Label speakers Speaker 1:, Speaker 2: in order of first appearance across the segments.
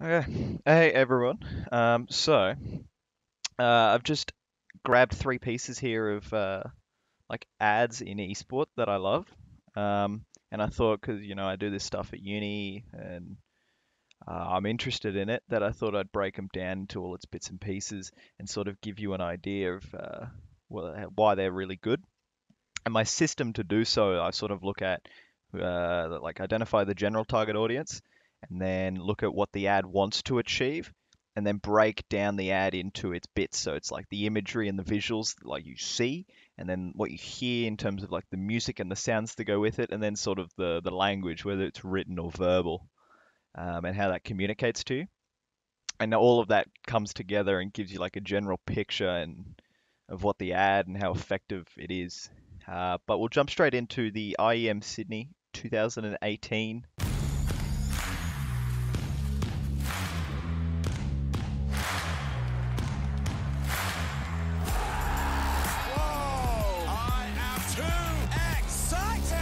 Speaker 1: Okay. Hey everyone. I've just grabbed three pieces here of like ads in Esport that I love. And I thought, because I do this stuff at uni and I'm interested in it, that I thought I'd break them down into all its bits and pieces and sort of give you an idea of why they're really good. And my system to do so, I sort of look at like identify the general target audience, and then look at what the ad wants to achieve, and then break down the ad into its bits. So it's like the imagery and the visuals like you see, and then what you hear in terms of like the music and the sounds to go with it, and then sort of the language, whether it's written or verbal, and how that communicates to you. And all of that comes together and gives you like a general picture and of what the ad and how effective it is. But we'll jump straight into the IEM Sydney 2018.
Speaker 2: Whoa! I am too excited!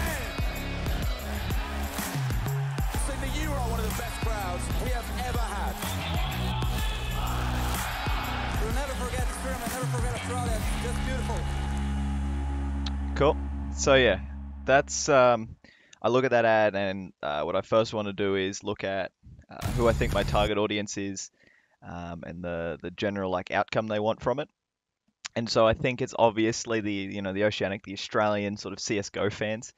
Speaker 2: Sydney, you are one of the best crowds we have ever had.
Speaker 3: We'll never forget this tournament, never forget Australia. It's just beautiful.
Speaker 1: Cool. So yeah, that's I look at that ad, and what I first want to do is look at who I think my target audience is, and the general like outcome they want from it. And so I think it's obviously the Oceanic, the Australian sort of CS:GO fans,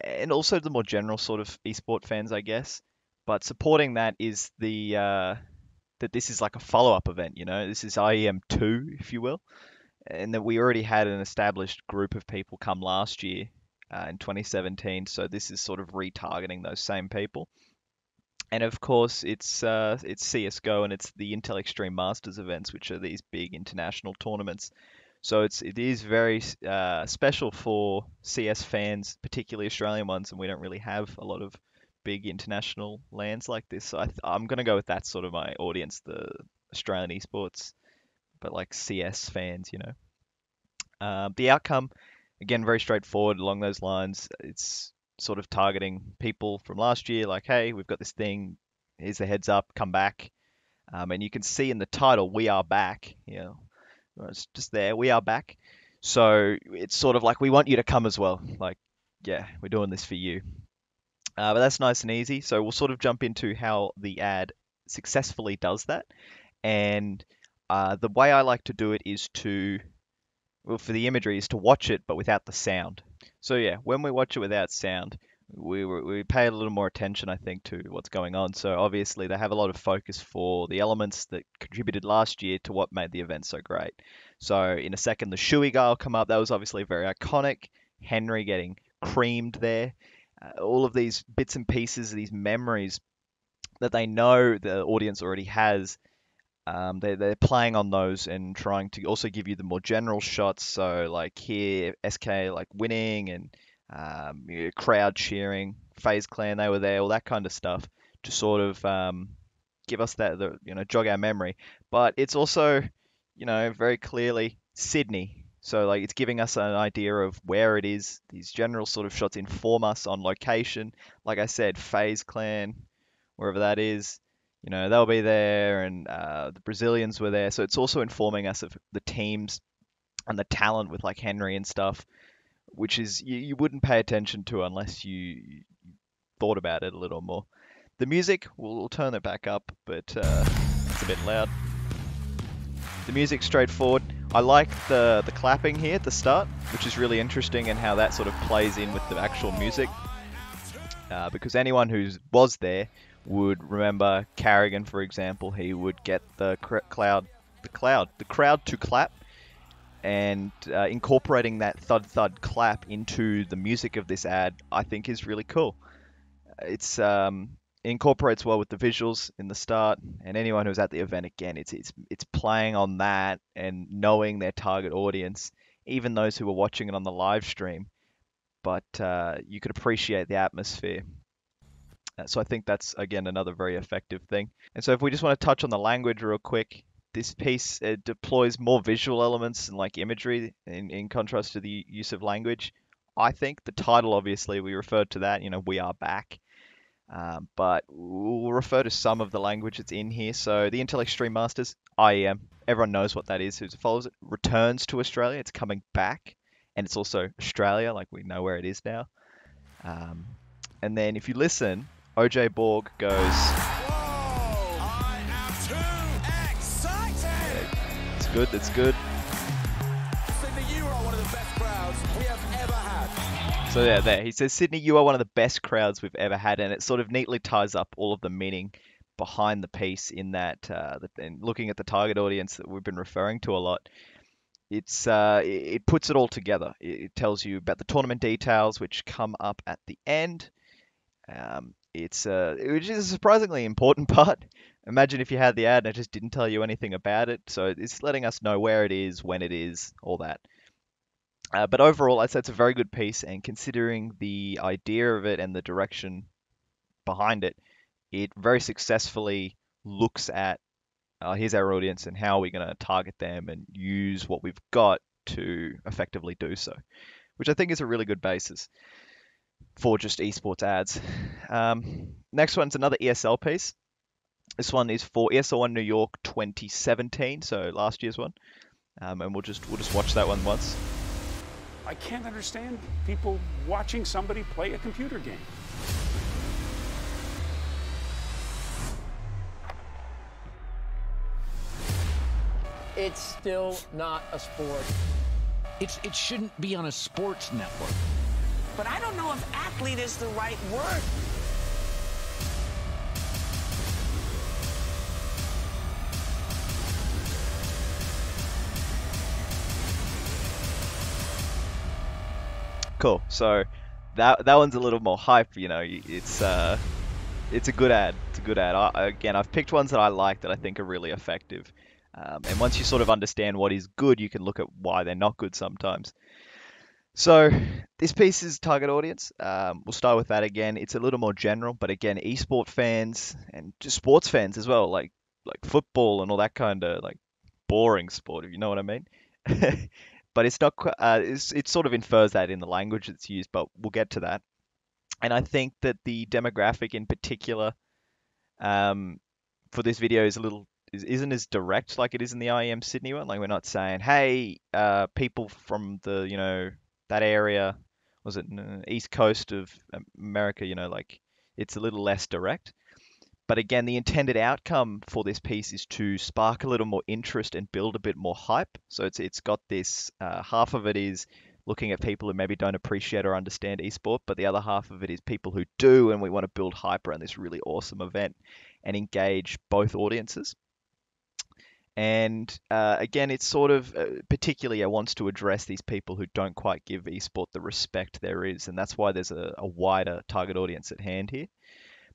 Speaker 1: and also the more general sort of esport fans, I guess. But supporting that is the that this is like a follow-up event. This is IEM2, if you will, and that we already had an established group of people come last year in 2017. So this is sort of retargeting those same people. And of course, it's CS:GO, and it's the Intel Extreme Masters events, which are these big international tournaments. So it is very special for CS fans, particularly Australian ones, and we don't really have a lot of big international lands like this. So I'm gonna go with that sort of my audience, the Australian esports, but like CS fans. The outcome, again, very straightforward along those lines. It's sort of targeting people from last year, like, hey, we've got this thing. Here's the heads up, come back. And you can see in the title, we are back. It's just there, we are back. So it's sort of like we want you to come as well. Like, yeah, we're doing this for you. But that's nice and easy. So we'll sort of jump into how the ad successfully does that. And the way I like to do it is well, for the imagery, is to watch it but without the sound. So yeah, when we watch it without sound, we pay a little more attention, I think, to what's going on. So obviously they have a lot of focus for the elements that contributed last year to what made the event so great. So in a second, the Shui guy will come up. That was obviously very iconic. Henry getting creamed there. All of these bits and pieces, these memories that they know the audience already has, they're playing on those and trying to also give you the more general shots. So like here, SK like winning and crowd cheering, FaZe Clan they were there, all that kind of stuff to sort of give us jog our memory. But it's also very clearly Sydney. So like it's giving us an idea of where it is. These general sort of shots inform us on location. Like I said, FaZe Clan, wherever that is, they'll be there, and the Brazilians were there. So it's also informing us of the teams and the talent with like Henry and stuff, which is you wouldn't pay attention to unless you thought about it a little more. The music, we'll turn it back up, but it's a bit loud. The music's straightforward. I like the clapping here at the start, which is really interesting, and how that sort of plays in with the actual music. Because anyone who was there would remember Carrigan, for example. He would get the crowd to clap, and incorporating that thud thud clap into the music of this ad, I think is really cool. It incorporates well with the visuals in the start, and anyone who's at the event, again, it's playing on that and knowing their target audience, even those who are watching it on the live stream. But you could appreciate the atmosphere. So I think that's, again, another very effective thing. And so if we just want to touch on the language real quick, this piece deploys more visual elements and like imagery in contrast to the use of language. I think the title, obviously, we referred to that, we are back. but we'll refer to some of the language that's in here. So the Intel Extreme Masters, IEM, everyone knows what that is who follows it, returns to Australia. It's coming back, and it's also Australia, like we know where it is now. Um, and then if you listen, OJ Borg goes,
Speaker 2: Whoa! I am too excited!
Speaker 1: it's good, that's good.
Speaker 2: Sydney, you are one of the best crowds we have ever had.
Speaker 1: So yeah, there. He says, Sydney, you are one of the best crowds we've ever had, and it sort of neatly ties up all of the meaning behind the piece in that, and looking at the target audience that we've been referring to a lot. It puts it all together. It tells you about the tournament details, which come up at the end. Which is a surprisingly important part. Imagine if you had the ad and it just didn't tell you anything about it. So it's letting us know where it is, when it is, all that. But overall, I'd say it's a very good piece, and considering the idea of it and the direction behind it, it very successfully looks at here's our audience and how are we going to target them and use what we've got to effectively do so, which I think is a really good basis for just esports ads. Next one's another ESL piece. This one is for ESL1 New York 2017, so last year's one, and we'll just watch that one once.
Speaker 4: I can't understand people watching somebody play a computer game.
Speaker 5: It's still not a sport.
Speaker 6: It shouldn't be on a sports network.
Speaker 7: But I don't know if athlete is the right word.
Speaker 1: Cool. So that one's a little more hype, you know. It's a good ad. It's a good ad. Again, I've picked ones that I like that I think are really effective. And once you sort of understand what is good, you can look at why they're not good sometimes. So this piece is target audience. We'll start with that again. It's a little more general, but again, esport fans and just sports fans as well, like football and all that kind of like boring sport, if you know what I mean. But it's not. It sort of infers that in the language that's used, but we'll get to that. And I think that the demographic in particular for this video isn't as direct like it is in the IEM Sydney one. Like we're not saying, hey, people from the that area, was it east coast of America? Like it's a little less direct. But again, the intended outcome for this piece is to spark a little more interest and build a bit more hype. So it's got this half of it is looking at people who maybe don't appreciate or understand esport, but the other half of it is people who do, and we want to build hype around this really awesome event and engage both audiences. And again, it's sort of particularly it wants to address these people who don't quite give esport the respect there is, and that's why there's a wider target audience at hand here.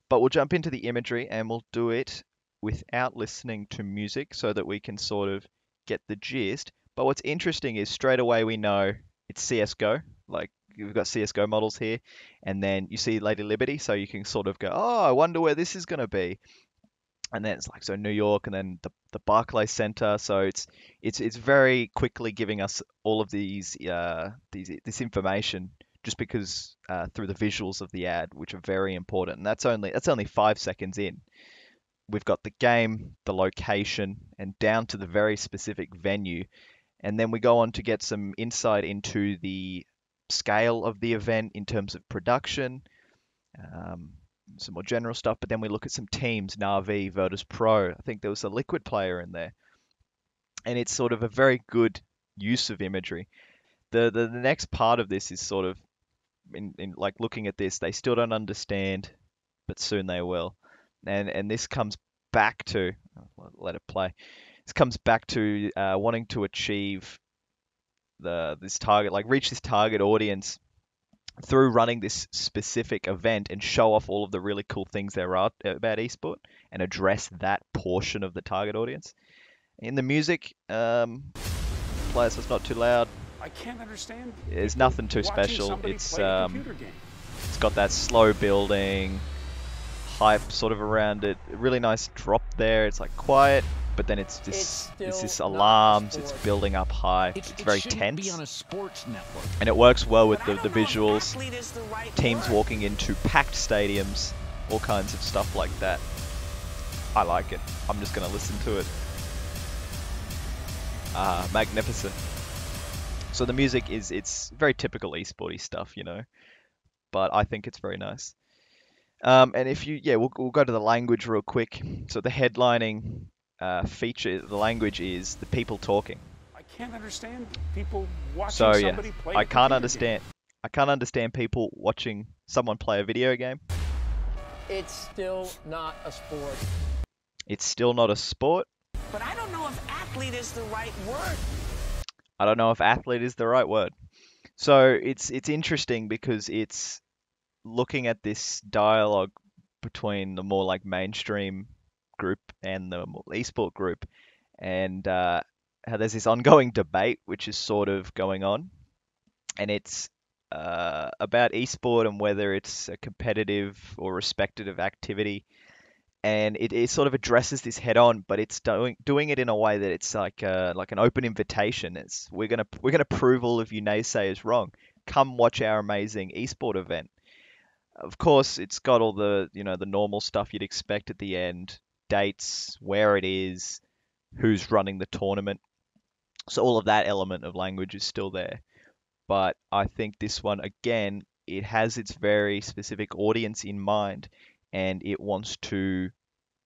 Speaker 1: But we'll jump into the imagery and we'll do it without listening to music so that we can sort of get the gist. But what's interesting is straight away we know it's CSGO. Like we've got CSGO models here, and then you see Lady Liberty, so you can sort of go, oh, I wonder where this is going to be. And then it's like, so New York, and then the Barclays Center. So it's very quickly giving us all of this information just because through the visuals of the ad, which are very important. And that's only 5 seconds in. We've got the game, the location, and down to the very specific venue. And then we go on to get some insight into the scale of the event in terms of production, some more general stuff. But then we look at some teams, Na'Vi, Virtus Pro. I think there was a Liquid player in there. And it's sort of a very good use of imagery. The next part of this is sort of, in like looking at this, they still don't understand, but soon they will. And this comes back to, let it play. This comes back to wanting to achieve this target, like reach this target audience through running this specific event and show off all of the really cool things there are about esport and address that portion of the target audience. In the music, play it so it's not too loud.
Speaker 4: I can't understand.
Speaker 1: There's nothing too special. It's got that slow building hype sort of around it. A really nice drop there. It's like quiet, but then it's this alarms. It's building up high. It's very tense.
Speaker 6: Be on a sports network.
Speaker 1: And it works well with the visuals. Teams walking into packed stadiums, all kinds of stuff like that. I like it. I'm just gonna listen to it. Magnificent. So the music it's very typical esporty stuff, you know, but I think it's very nice. And if you, yeah, we'll go to the language real quick. So the headlining feature, the language is the people talking.
Speaker 4: I can't understand people watching
Speaker 1: So yeah,
Speaker 4: somebody play
Speaker 1: I
Speaker 4: a
Speaker 1: can't
Speaker 4: computer
Speaker 1: understand. I can't understand people watching someone play a video game.
Speaker 5: It's still not a sport.
Speaker 1: It's still not a sport.
Speaker 7: But I don't know if athlete is the right word.
Speaker 1: I don't know if athlete is the right word. So it's interesting because it's looking at this dialogue between the more like mainstream group and the more esport group, and how there's this ongoing debate which is sort of going on, and it's about esport and whether it's a competitive or respected activity, and it sort of addresses this head on, but it's doing it in a way that it's like an open invitation. It's we're gonna prove all of you naysayers wrong. Come watch our amazing esport event. Of course, it's got all the, you know, the normal stuff you'd expect at the end, dates, where it is, who's running the tournament. So all of that element of language is still there. But I think this one, again, it has its very specific audience in mind, and it wants to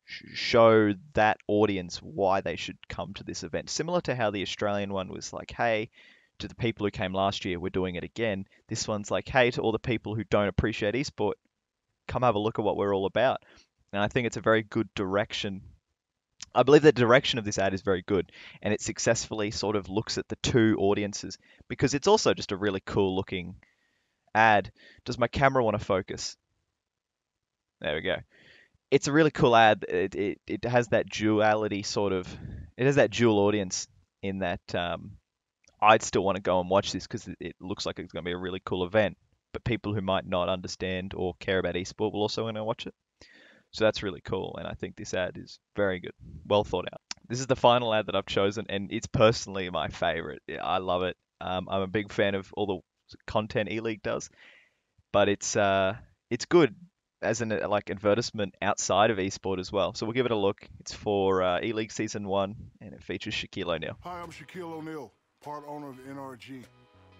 Speaker 1: show that audience why they should come to this event. Similar to how the Australian one was like, hey, to the people who came last year, we're doing it again. This one's like, hey, to all the people who don't appreciate esport, come have a look at what we're all about. And I think it's a very good direction. I believe the direction of this ad is very good, and it successfully sort of looks at the two audiences, because it's also just a really cool looking ad. Does my camera want to focus? There we go. It's a really cool ad. It has that duality sort of. It has that dual audience in that I'd still want to go and watch this because it looks like it's going to be a really cool event. But people who might not understand or care about esport will also want to watch it. So that's really cool, and I think this ad is very good, well thought out. This is the final ad that I've chosen, and it's personally my favorite. Yeah, I love it. I'm a big fan of all the content E-League does, but it's good as an like advertisement outside of esport as well. So we'll give it a look. It's for E-League Season 1, and it features Shaquille O'Neal.
Speaker 8: Hi, I'm Shaquille O'Neal, part owner of NRG.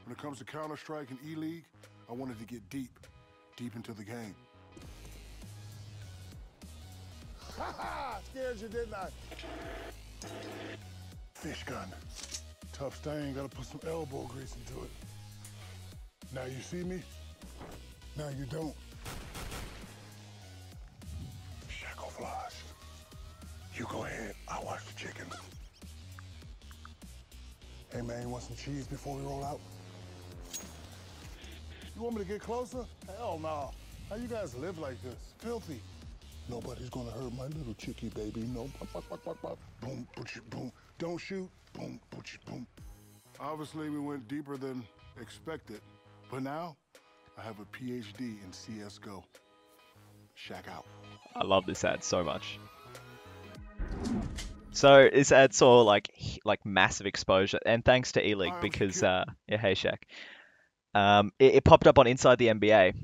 Speaker 8: When it comes to Counter-Strike and E-League, I wanted to get deep into the game. Ha! Scared you, didn't I? Fish gun. Tough stain, gotta put some elbow grease into it. Now you see me, now you don't. Shackle flies. You go ahead, I'll watch the chickens. Hey man, you want some cheese before we roll out? You want me to get closer? Hell no. How you guys live like this? Filthy. Nobody's gonna hurt my little chickie, baby. No. Boom, boom. Don't shoot. Boom, boom. Obviously, we went deeper than expected, but now I have a PhD in CS:GO. Shack out.
Speaker 1: I love this ad so much. So this ad saw like massive exposure, and thanks to E-League because yeah, hey Shaq. It popped up on Inside the NBA.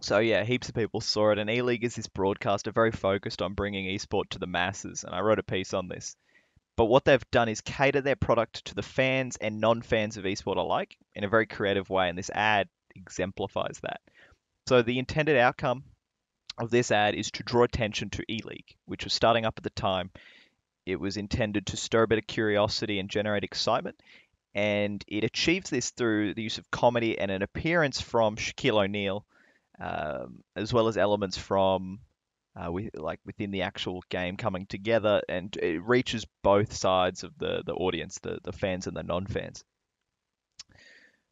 Speaker 1: So yeah, heaps of people saw it, and E-League is this broadcaster very focused on bringing esport to the masses, and I wrote a piece on this. But what they've done is cater their product to the fans and non-fans of esport alike in a very creative way, and this ad exemplifies that. So the intended outcome of this ad is to draw attention to E-League, which was starting up at the time. It was intended to stir a bit of curiosity and generate excitement, and it achieves this through the use of comedy and an appearance from Shaquille O'Neal, as well as elements from within the actual game coming together, and it reaches both sides of the audience, the fans and the non-fans.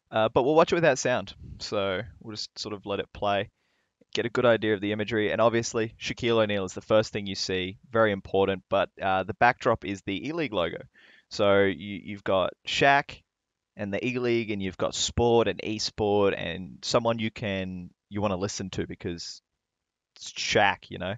Speaker 1: But we'll watch it without sound, so we'll just sort of let it play, get a good idea of the imagery, and obviously Shaquille O'Neal is the first thing you see, very important, but the backdrop is the E-League logo. So you've got Shaq and the E-League, and you've got sport and esport, and someone you want to listen to because it's Shaq, you know.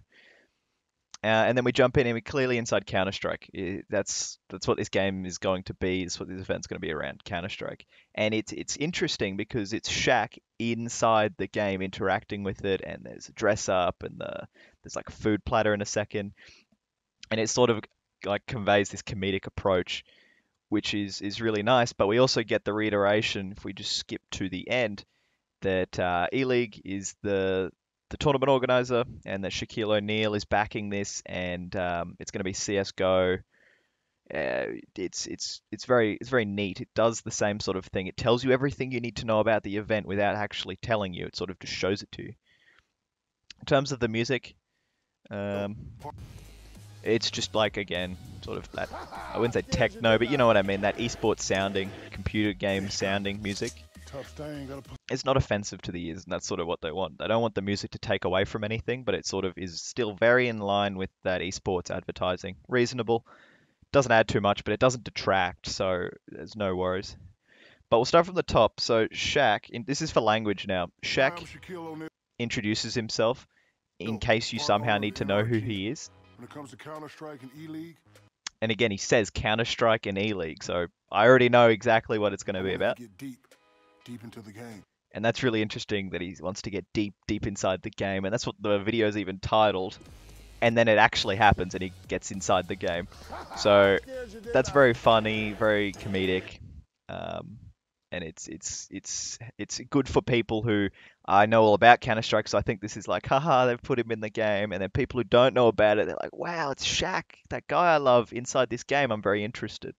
Speaker 1: And then we jump in and we're clearly inside Counter-Strike. That's what this game is going to be. That's what this event's going to be around, Counter-Strike. And it's interesting because it's Shaq inside the game interacting with it, and there's a dress up, and there's like a food platter in a second, and it sort of like conveys this comedic approach, which is really nice. But we also get the reiteration, if we just skip to the end, that E-League is the tournament organizer, and that Shaquille O'Neal is backing this, and it's going to be CS:GO. It's very neat. It does the same sort of thing. It tells you everything you need to know about the event without actually telling you. It sort of just shows it to you. In terms of the music, it's just like, again, sort of that, I wouldn't say techno, but you know what I mean, that esports sounding, computer game sounding music. It's not offensive to the ears, and that's sort of what they want. They don't want the music to take away from anything, but it sort of is still very in line with that esports advertising. Reasonable. Doesn't add too much, but it doesn't detract, so there's no worries. But we'll start from the top. So Shaq, this is for language now. Shaq introduces himself in case you somehow need to know who he is.
Speaker 8: When it comes to Counter-Strike and E-League.
Speaker 1: And again, he says Counter-Strike and E-League, so I already know exactly what it's going to be about.
Speaker 8: Get deep into the game.
Speaker 1: And that's really interesting that he wants to get deep inside the game, and that's what the video is even titled. And then it actually happens, and he gets inside the game. So that's very funny, very comedic, and it's good for people who I know all about Counter-Strike. So I think this is like, haha, they've put him in the game. And then people who don't know about it, they're like, wow, it's Shaq, that guy I love, inside this game. I'm very interested.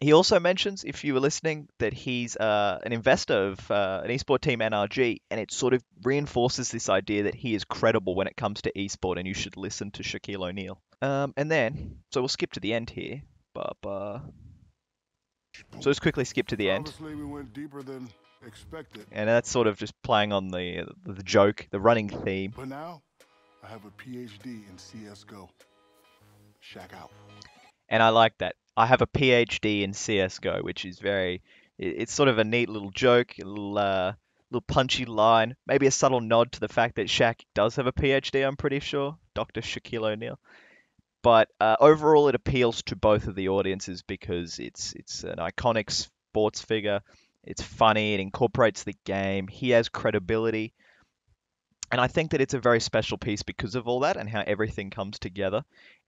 Speaker 1: He also mentions, if you were listening, that he's an investor of an esport team, NRG, and it sort of reinforces this idea that he is credible when it comes to esport, and you should listen to Shaquille O'Neal. And then, so we'll skip to the end here. So let's quickly skip to the end.
Speaker 8: Obviously, we went deeper than expected.
Speaker 1: And that's sort of just playing on the joke, the running theme.
Speaker 8: But now, I have a PhD in CS:GO. Shaq out.
Speaker 1: And I like that. I have a PhD in CS:GO, which is it's sort of a neat little joke, a little punchy line, maybe a subtle nod to the fact that Shaq does have a PhD, I'm pretty sure, Dr. Shaquille O'Neal. But overall, it appeals to both of the audiences because it's an iconic sports figure. It's funny. It incorporates the game. He has credibility. And I think that it's a very special piece because of all that and how everything comes together.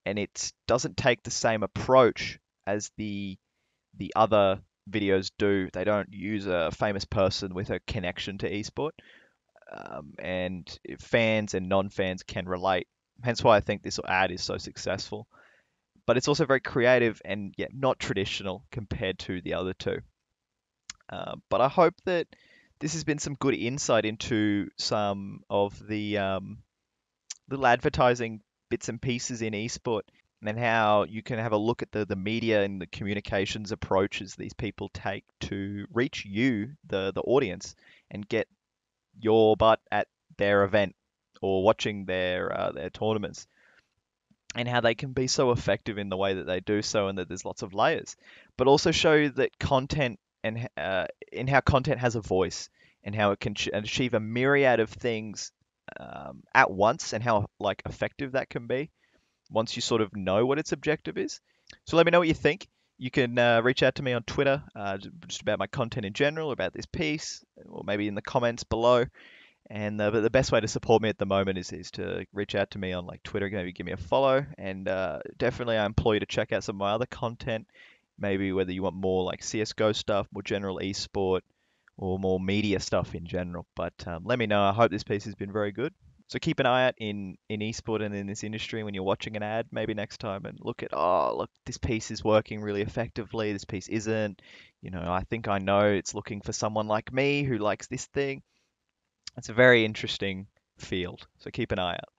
Speaker 1: And it doesn't take the same approach as the other videos do. They don't use a famous person with a connection to esport. And fans and non-fans can relate. Hence why I think this ad is so successful. But it's also very creative and not traditional compared to the other two. But I hope that this has been some good insight into some of the little advertising bits and pieces in esport, and how you can have a look at the media and the communications approaches these people take to reach you, the audience, and get your butt at their event or watching their tournaments, and how they can be so effective in the way that they do so, and that there's lots of layers, but also show that content and in how content has a voice, and how it can achieve a myriad of things at once, and how like effective that can be once you sort of know what its objective is. So let me know what you think. You can reach out to me on Twitter, just about my content in general, about this piece, or maybe in the comments below. And but the best way to support me at the moment is to reach out to me on like Twitter, maybe give me a follow, and definitely I implore you to check out some of my other content. Maybe whether you want more like CS:GO stuff, more general esport, or more media stuff in general. But let me know. I hope this piece has been very good. So keep an eye out in esport and in this industry when you're watching an ad, maybe next time, and look, this piece is working really effectively. This piece isn't. I think I know it's looking for someone like me who likes this thing. It's a very interesting field. So keep an eye out.